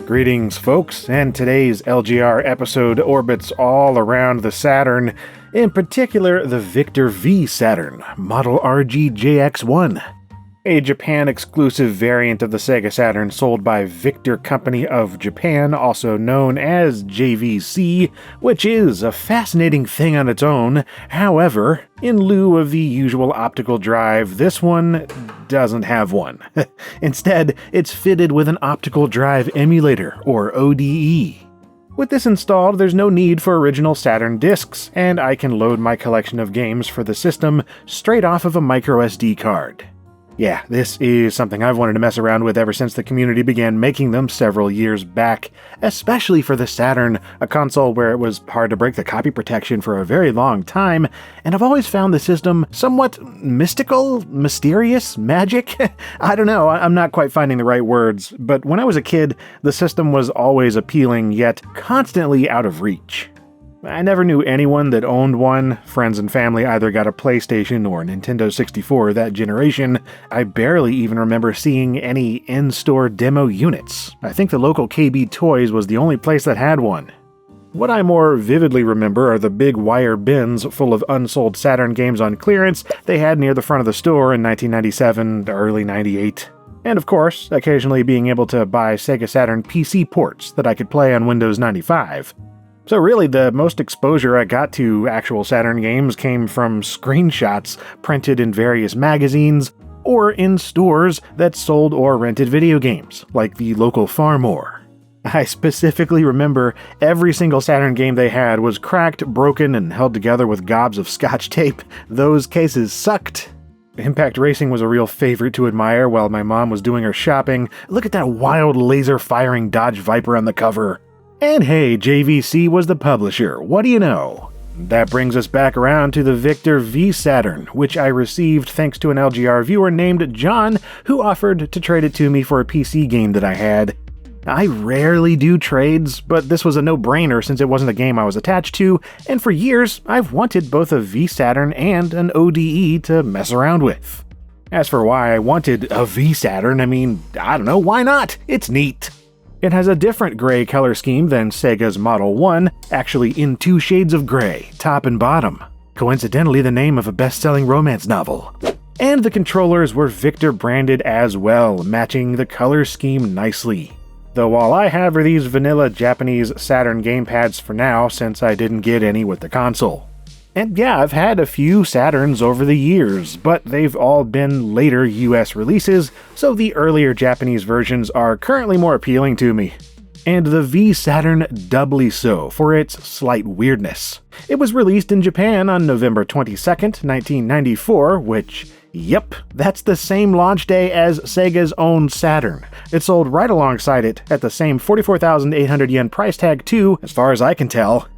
Greetings, folks, and today's LGR episode orbits all around the Saturn, in particular the Victor V Saturn, model RG-JX1, a Japan-exclusive variant of the Sega Saturn sold by Victor Company of Japan, also known as JVC, which is a fascinating thing on its own. However, in lieu of the usual optical drive, this one doesn't have one. Instead, it's fitted with an optical drive emulator, or ODE. With this installed, there's no need for original Saturn discs, and I can load my collection of games for the system straight off of a microSD card. Yeah, this is something I've wanted to mess around with ever since the community began making them several years back, especially for the Saturn, a console where it was hard to break the copy protection for a very long time, and I've always found the system somewhat mystical, mysterious, magic? I don't know, I'm not quite finding the right words, but when I was a kid, the system was always appealing, yet constantly out of reach. I never knew anyone that owned one. Friends and family either got a PlayStation or Nintendo 64 that generation. I barely even remember seeing any in-store demo units. I think the local KB Toys was the only place that had one. What I more vividly remember are the big wire bins full of unsold Saturn games on clearance they had near the front of the store in 1997 to early 98. And of course, occasionally being able to buy Sega Saturn PC ports that I could play on Windows 95. So really, the most exposure I got to actual Saturn games came from screenshots printed in various magazines, or in stores that sold or rented video games, like the local Farmore. I specifically remember every single Saturn game they had was cracked, broken, and held together with gobs of Scotch tape. Those cases sucked. Impact Racing was a real favorite to admire while my mom was doing her shopping. Look at that wild laser-firing Dodge Viper on the cover. And hey, JVC was the publisher, what do you know? That brings us back around to the Victor V Saturn, which I received thanks to an LGR viewer named John, who offered to trade it to me for a PC game that I had. I rarely do trades, but this was a no-brainer since it wasn't a game I was attached to, and for years I've wanted both a V Saturn and an ODE to mess around with. As for why I wanted a V Saturn, I don't know, why not? It's neat. It has a different gray color scheme than Sega's Model 1, actually in 2 shades of gray, top and bottom. Coincidentally, the name of a best-selling romance novel. And the controllers were Victor branded as well, matching the color scheme nicely. Though all I have are these vanilla Japanese Saturn gamepads for now, since I didn't get any with the console. And yeah, I've had a few Saturns over the years, but they've all been later US releases, so the earlier Japanese versions are currently more appealing to me. And the V Saturn doubly so, for its slight weirdness. It was released in Japan on November 22nd, 1994, which, yep, that's the same launch day as Sega's own Saturn. It sold right alongside it at the same 44,800 yen price tag too, as far as I can tell.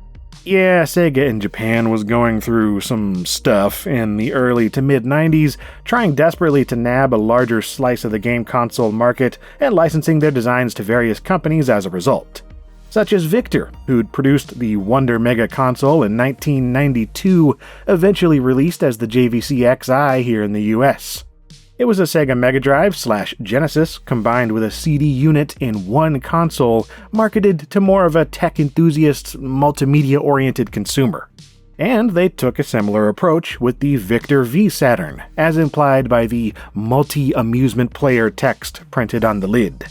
Yeah, Sega in Japan was going through some stuff in the early to mid-90s, trying desperately to nab a larger slice of the game console market and licensing their designs to various companies as a result. Such as Victor, who'd produced the Wonder Mega console in 1992, eventually released as the JVC Xi here in the US. It was a Sega Mega Drive/Genesis combined with a CD unit in one console, marketed to more of a tech enthusiast, multimedia-oriented consumer. And they took a similar approach with the Victor V Saturn, as implied by the multi-amusement player text printed on the lid.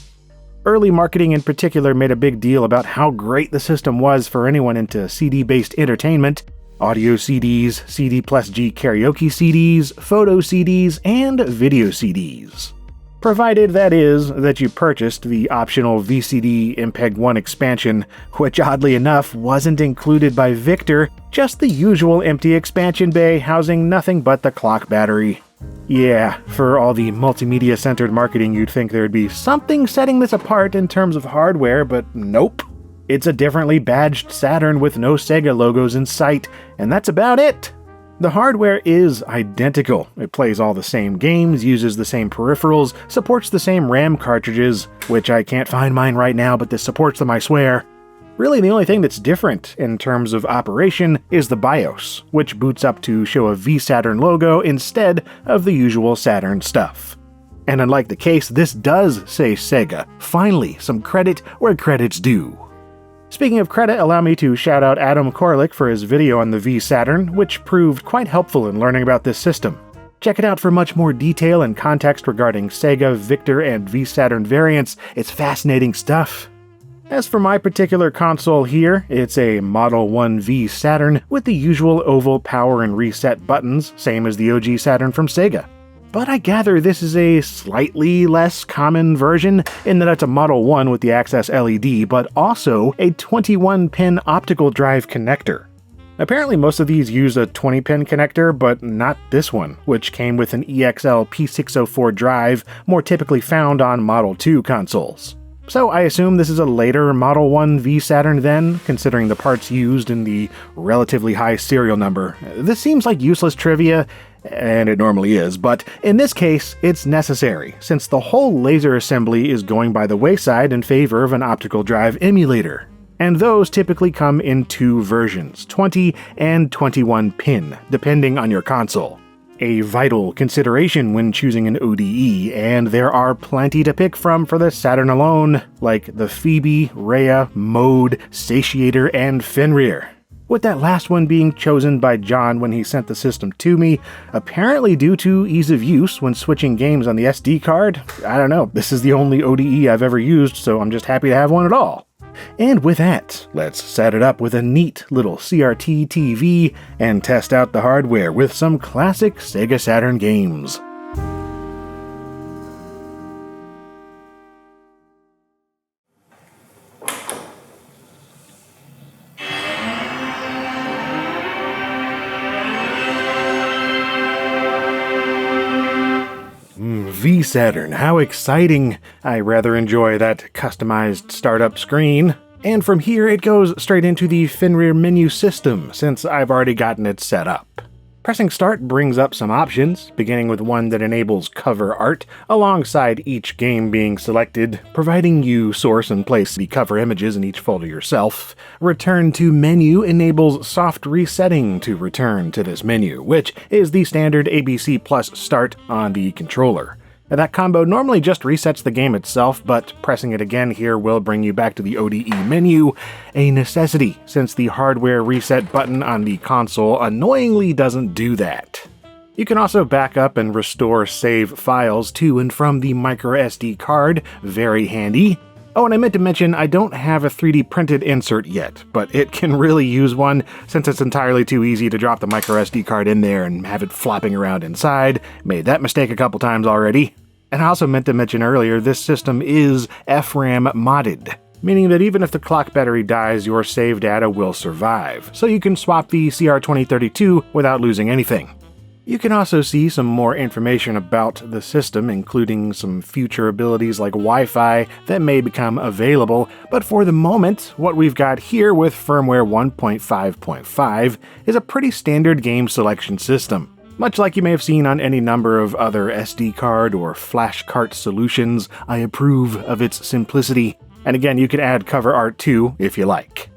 Early marketing in particular made a big deal about how great the system was for anyone into CD-based entertainment. Audio CDs, CD plus G karaoke CDs, photo CDs, and video CDs. Provided, that is, that you purchased the optional VCD MPEG-1 expansion, which oddly enough wasn't included by Victor, just the usual empty expansion bay housing nothing but the clock battery. Yeah, for all the multimedia-centered marketing you'd think there'd be something setting this apart in terms of hardware, but nope. It's a differently badged Saturn with no Sega logos in sight, and that's about it. The hardware is identical. It plays all the same games, uses the same peripherals, supports the same RAM cartridges, which I can't find mine right now, but this supports them, I swear. Really, the only thing that's different in terms of operation is the BIOS, which boots up to show a V Saturn logo instead of the usual Saturn stuff. And unlike the case, this does say Sega. Finally, some credit where credit's due. Speaking of credit, allow me to shout out Adam Korlick for his video on the V Saturn, which proved quite helpful in learning about this system. Check it out for much more detail and context regarding Sega, Victor, and V Saturn variants. It's fascinating stuff. As for my particular console here, it's a Model 1 V Saturn with the usual oval power and reset buttons, same as the OG Saturn from Sega. But I gather this is a slightly less common version in that it's a Model 1 with the Access LED, but also a 21-pin optical drive connector. Apparently most of these use a 20-pin connector, but not this one, which came with an EXL P604 drive more typically found on Model 2 consoles. So I assume this is a later Model 1 V Saturn then, considering the parts used in the relatively high serial number. This seems like useless trivia, and it normally is, but in this case, it's necessary, since the whole laser assembly is going by the wayside in favor of an optical drive emulator. And those typically come in two versions, 20 and 21 pin, depending on your console. A vital consideration when choosing an ODE, and there are plenty to pick from for the Saturn alone, like the Phoebe, Rhea, Mode, Satiator, and Fenrir. With that last one being chosen by John when he sent the system to me, apparently due to ease of use when switching games on the SD card. I don't know, this is the only ODE I've ever used, so I'm just happy to have one at all. And with that, let's set it up with a neat little CRT TV and test out the hardware with some classic Sega Saturn games. V Saturn, how exciting! I rather enjoy that customized startup screen. And from here it goes straight into the Fenrir menu system, since I've already gotten it set up. Pressing start brings up some options, beginning with one that enables cover art, alongside each game being selected, providing you source and place the cover images in each folder yourself. Return to menu enables soft resetting to return to this menu, which is the standard ABC Plus start on the controller. That combo normally just resets the game itself, but pressing it again here will bring you back to the ODE menu, a necessity since the hardware reset button on the console annoyingly doesn't do that. You can also back up and restore save files to and from the microSD card, very handy. Oh, and I meant to mention I don't have a 3D printed insert yet, but it can really use one since it's entirely too easy to drop the microSD card in there and have it flopping around inside. Made that mistake a couple times already. And I also meant to mention earlier, this system is FRAM modded, meaning that even if the clock battery dies, your save data will survive, so you can swap the CR2032 without losing anything. You can also see some more information about the system, including some future abilities like Wi-Fi that may become available, but for the moment, what we've got here with firmware 1.5.5 is a pretty standard game selection system. Much like you may have seen on any number of other SD card or flash cart solutions, I approve of its simplicity. And again, you can add cover art too, if you like.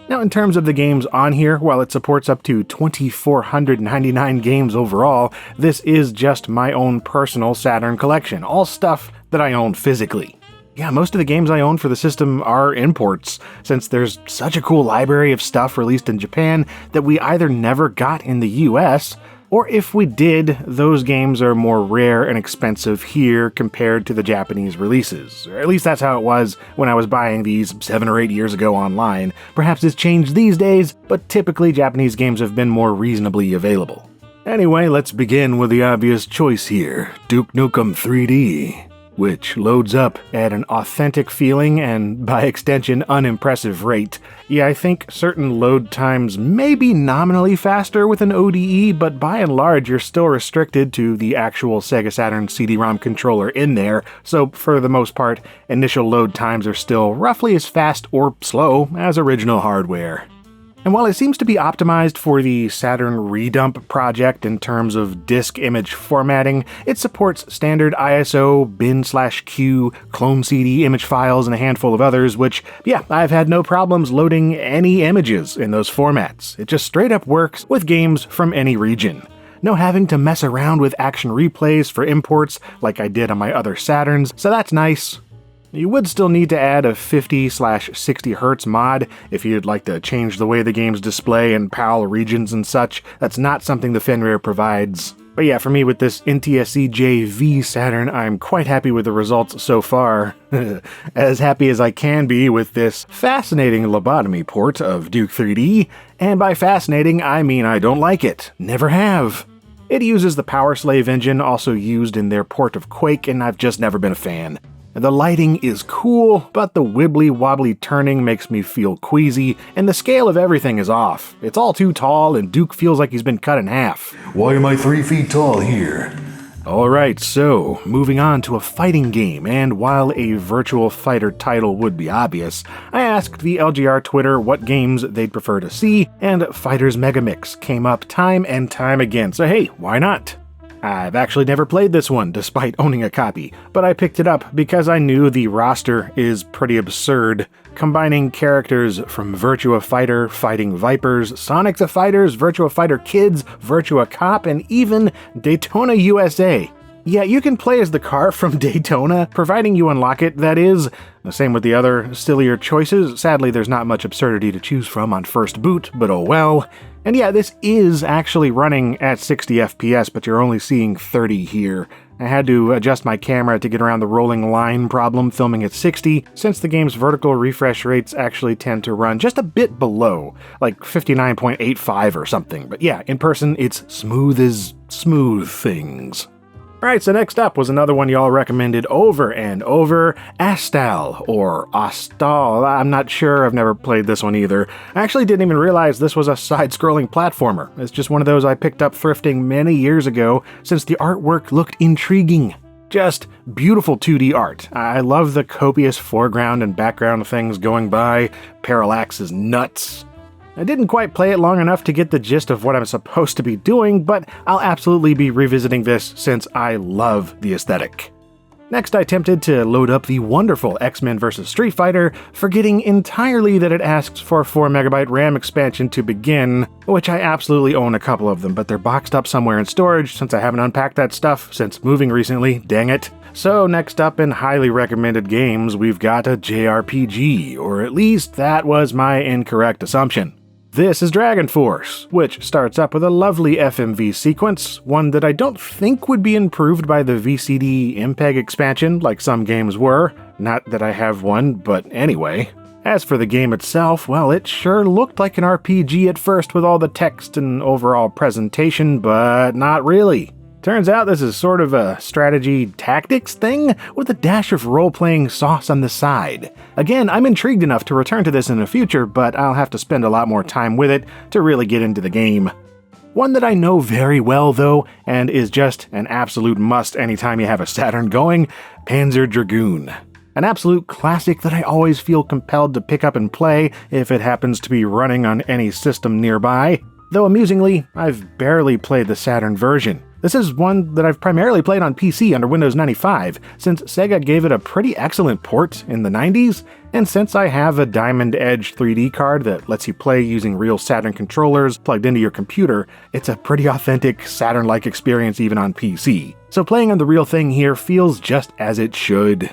Now, in terms of the games on here, while it supports up to 2,499 games overall, this is just my own personal Saturn collection, all stuff that I own physically. Yeah, most of the games I own for the system are imports, since there's such a cool library of stuff released in Japan that we either never got in the US, or if we did, those games are more rare and expensive here compared to the Japanese releases. Or at least that's how it was when I was buying these 7 or 8 years ago online. Perhaps it's changed these days, but typically Japanese games have been more reasonably available. Anyway, let's begin with the obvious choice here, Duke Nukem 3D, which loads up at an authentic feeling and, by extension, unimpressive rate. Yeah, I think certain load times may be nominally faster with an ODE, but by and large you're still restricted to the actual Sega Saturn CD-ROM controller in there, so for the most part, initial load times are still roughly as fast or slow as original hardware. And while it seems to be optimized for the Saturn Redump project in terms of disk image formatting, it supports standard ISO, bin/Q, clone CD image files, and a handful of others, which, yeah, I've had no problems loading any images in those formats. It just straight up works with games from any region. no having to mess around with action replays for imports like I did on my other Saturns, so that's nice. You would still need to add a 50/60 Hz mod if you'd like to change the way the games display in PAL regions and such. That's not something the Fenrir provides. But yeah, for me with this NTSC-J V Saturn, I'm quite happy with the results so far. As happy as I can be with this fascinating lobotomy port of Duke 3D, and by fascinating I mean I don't like it. Never have. It uses the Power Slave engine also used in their port of Quake, and I've just never been a fan. The lighting is cool, but the wibbly-wobbly turning makes me feel queasy, and the scale of everything is off. It's all too tall, and Duke feels like he's been cut in half. Why am I 3 feet tall here? Alright, so, moving on to a fighting game, and while a Virtua Fighter title would be obvious, I asked the LGR Twitter what games they'd prefer to see, and Fighters Megamix came up time and time again, so hey, why not? I've actually never played this one, despite owning a copy, but I picked it up because I knew the roster is pretty absurd, combining characters from Virtua Fighter, Fighting Vipers, Sonic the Fighters, Virtua Fighter Kids, Virtua Cop, and even Daytona USA. Yeah, you can play as the car from Daytona, providing you unlock it, that is. The same with the other, sillier choices. Sadly, there's not much absurdity to choose from on first boot, but oh well. And yeah, this is actually running at 60 FPS, but you're only seeing 30 here. I had to adjust my camera to get around the rolling line problem filming at 60, since the game's vertical refresh rates actually tend to run just a bit below, like 59.85 or something. But yeah, in person, it's smooth as smooth things. Alright, so next up was another one y'all recommended over and over, Astal, or Astal. I'm not sure, I've never played this one either. I actually didn't even realize this was a side-scrolling platformer. It's just one of those I picked up thrifting many years ago, since the artwork looked intriguing. Just beautiful 2D art. I love the copious foreground and background things going by. Parallax is nuts. I didn't quite play it long enough to get the gist of what I'm supposed to be doing, but I'll absolutely be revisiting this since I love the aesthetic. Next, I attempted to load up the wonderful X-Men vs. Street Fighter, forgetting entirely that it asks for a 4MB RAM expansion to begin, which I absolutely own a couple of them, but they're boxed up somewhere in storage since I haven't unpacked that stuff since moving recently, dang it. So next up in highly recommended games, we've got a JRPG, or at least that was my incorrect assumption. This is Dragon Force, which starts up with a lovely FMV sequence, one that I don't think would be improved by the VCD MPEG expansion like some games were. Not that I have one, but anyway. As for the game itself, well, it sure looked like an RPG at first with all the text and overall presentation, but not really. Turns out this is sort of a strategy tactics thing with a dash of role-playing sauce on the side. Again, I'm intrigued enough to return to this in the future, but I'll have to spend a lot more time with it to really get into the game. One that I know very well though, and is just an absolute must anytime you have a Saturn going, Panzer Dragoon. An absolute classic that I always feel compelled to pick up and play if it happens to be running on any system nearby. Though amusingly, I've barely played the Saturn version. This is one that I've primarily played on PC under Windows 95, since Sega gave it a pretty excellent port in the 90s, and since I have a Diamond Edge 3D card that lets you play using real Saturn controllers plugged into your computer, it's a pretty authentic Saturn-like experience even on PC. So playing on the real thing here feels just as it should.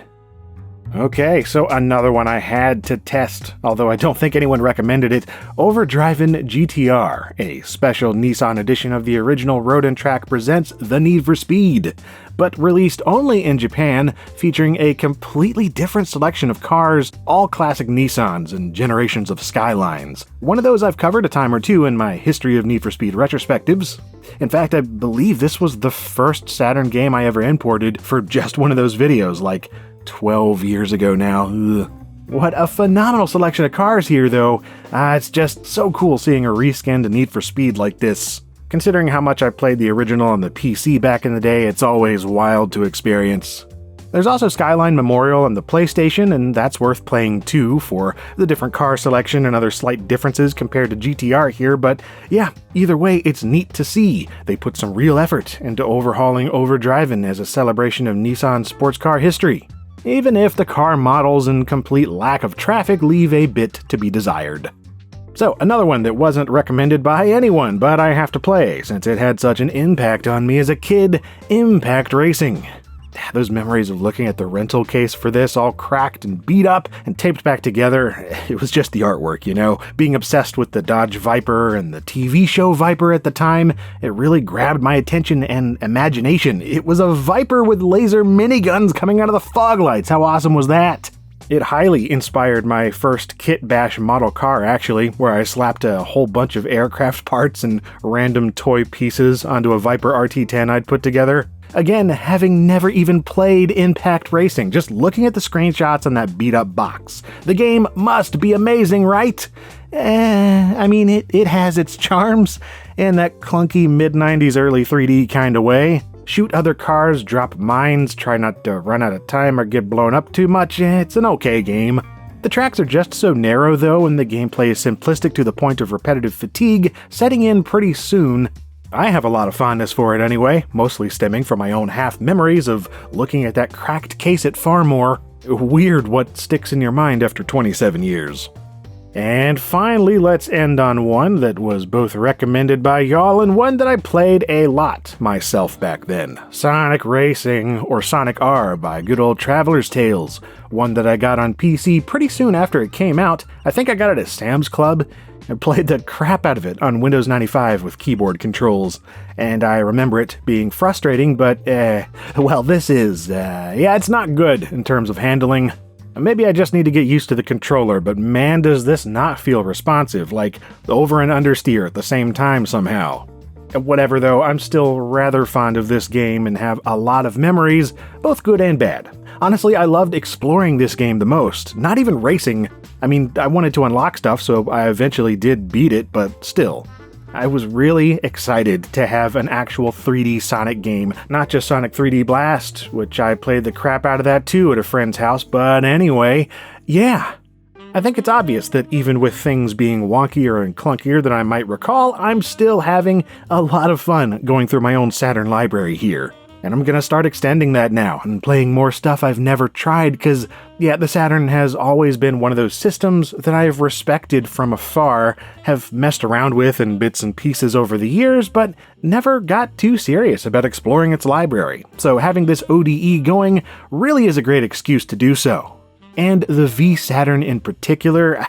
Okay, so another one I had to test, although I don't think anyone recommended it, Overdriven GTR, a special Nissan edition of the original Road and Track presents The Need for Speed, but released only in Japan, featuring a completely different selection of cars, all classic Nissans and generations of Skylines. One of those I've covered a time or two in my History of Need for Speed retrospectives. In fact, I believe this was the first Saturn game I ever imported for just one of those videos, like 12 years ago now. Ugh. What a phenomenal selection of cars here, though. It's just so cool seeing a reskinned Need for Speed like this. Considering how much I played the original on the PC back in the day, it's always wild to experience. There's also Skyline Memorial on the PlayStation, and that's worth playing too for the different car selection and other slight differences compared to GTR here, but yeah, either way, it's neat to see. They put some real effort into overhauling Overdriven as a celebration of Nissan sports car history, even if the car models and complete lack of traffic leave a bit to be desired. So, another one that wasn't recommended by anyone, but I have to play since it had such an impact on me as a kid, Impact Racing. Those memories of looking at the rental case for this all cracked and beat up and taped back together, it was just the artwork, you know? Being obsessed with the Dodge Viper and the TV show Viper at the time, it really grabbed my attention and imagination. It was a Viper with laser miniguns coming out of the fog lights. How awesome was that? It highly inspired my first Kit Bash model car, actually, where I slapped a whole bunch of aircraft parts and random toy pieces onto a Viper RT10 I'd put together. Again, having never even played Impact Racing, just looking at the screenshots on that beat-up box. The game must be amazing, right? It has its charms in that clunky mid-90s early 3D kind of way. Shoot other cars, drop mines, try not to run out of time or get blown up too much. It's an okay game. The tracks are just so narrow, though, and the gameplay is simplistic to the point of repetitive fatigue, setting in pretty soon. I have a lot of fondness for it anyway, mostly stemming from my own half-memories of looking at that cracked case at Farmore. Weird what sticks in your mind after 27 years. And finally, let's end on one that was both recommended by y'all and one that I played a lot myself back then. Sonic Racing, or Sonic R by good old Traveler's Tales. One that I got on PC pretty soon after it came out. I think I got it at Sam's Club. I played the crap out of it on Windows 95 with keyboard controls, and I remember it being frustrating, but, it's not good in terms of handling. Maybe I just need to get used to the controller, but man does this not feel responsive, like over and understeer at the same time somehow. Whatever though, I'm still rather fond of this game and have a lot of memories, both good and bad. Honestly, I loved exploring this game the most, not even racing. I wanted to unlock stuff, so I eventually did beat it, but still. I was really excited to have an actual 3D Sonic game, not just Sonic 3D Blast, which I played the crap out of that too at a friend's house, but anyway, yeah. I think it's obvious that even with things being wonkier and clunkier than I might recall, I'm still having a lot of fun going through my own Saturn library here. And I'm gonna start extending that now and playing more stuff I've never tried, because, the Saturn has always been one of those systems that I've respected from afar, have messed around with in bits and pieces over the years, but never got too serious about exploring its library. So having this ODE going really is a great excuse to do so. And the V Saturn in particular,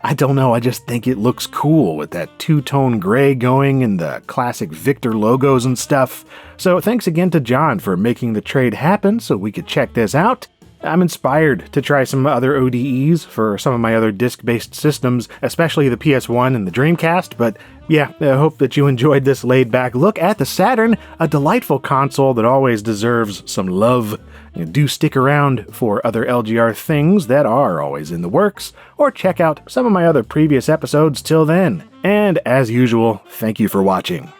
I don't know, I just think it looks cool with that two-tone gray going and the classic Victor logos and stuff. So thanks again to John for making the trade happen so we could check this out. I'm inspired to try some other ODEs for some of my other disc-based systems, especially the PS1 and the Dreamcast, but I hope that you enjoyed this laid-back look at the Saturn, a delightful console that always deserves some love. Do stick around for other LGR things that are always in the works, or check out some of my other previous episodes till then. And as usual, thank you for watching.